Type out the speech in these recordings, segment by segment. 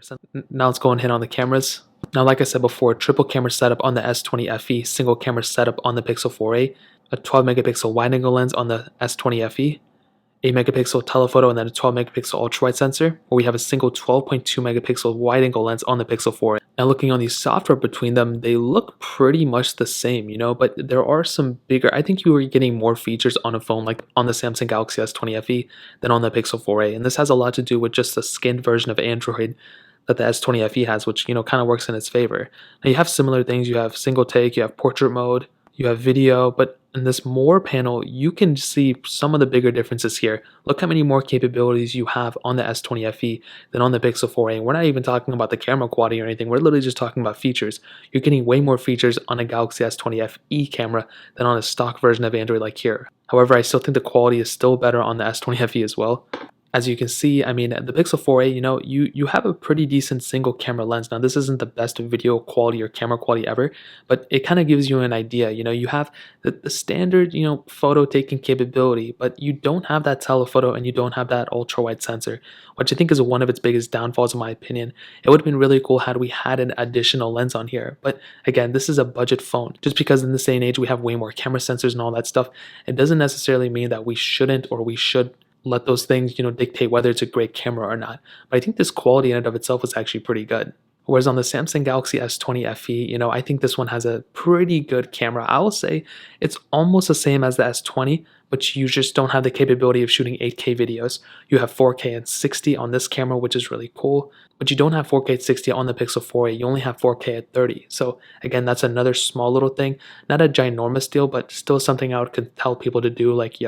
comparison. Now let's go and hit on the cameras. Now, like I said before, triple camera setup on the S20 FE, single camera setup on the Pixel 4a, a 12 megapixel wide angle lens on the S20 FE, 8 megapixel telephoto, and then a 12 megapixel ultra wide sensor, where we have a single 12.2 megapixel wide angle lens on the Pixel 4a. Now looking on the software between them, they look pretty much the same, but there are some bigger, I think you are getting more features on a phone like on the Samsung Galaxy S20 FE than on the Pixel 4a. And this has a lot to do with just the skinned version of Android that the S20 FE has, which, kind of works in its favor. Now you have similar things, you have single take, you have portrait mode, you have video, but in this more panel, you can see some of the bigger differences here. Look how many more capabilities you have on the S20 FE than on the Pixel 4a. And we're not even talking about the camera quality or anything. We're literally just talking about features. You're getting way more features on a Galaxy S20 FE camera than on a stock version of Android like here. However, I still think the quality is still better on the S20 FE as well. As you can see, the Pixel 4a, you have a pretty decent single camera lens. Now, this isn't the best video quality or camera quality ever, but it kind of gives you an idea. You have the standard, photo taking capability, but you don't have that telephoto and you don't have that ultra wide sensor, which I think is one of its biggest downfalls in my opinion. It would have been really cool had we had an additional lens on here. But again, this is a budget phone. Just because in this day and age we have way more camera sensors and all that stuff, it doesn't necessarily mean that we shouldn't or we should let those things, dictate whether it's a great camera or not. But I think this quality in and of itself is actually pretty good. Whereas on the Samsung Galaxy S20 FE, I think this one has a pretty good camera. I will say it's almost the same as the S20, but you just don't have the capability of shooting 8K videos. You have 4K and 60 on this camera, which is really cool, but you don't have 4K at 60 on the Pixel 4a. You only have 4K at 30. So again, that's another small little thing. Not a ginormous deal, but still something I would tell people to do, like,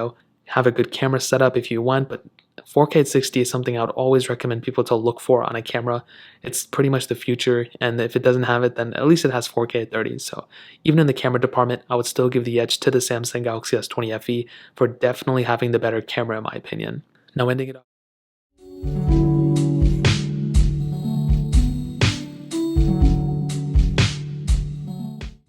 have a good camera setup if you want, but 4K at 60 is something I would always recommend people to look for on a camera. It's pretty much the future, and if it doesn't have it, then at least it has 4K at 30. So even in the camera department, I would still give the edge to the Samsung Galaxy S20 FE for definitely having the better camera in my opinion. Now ending it off.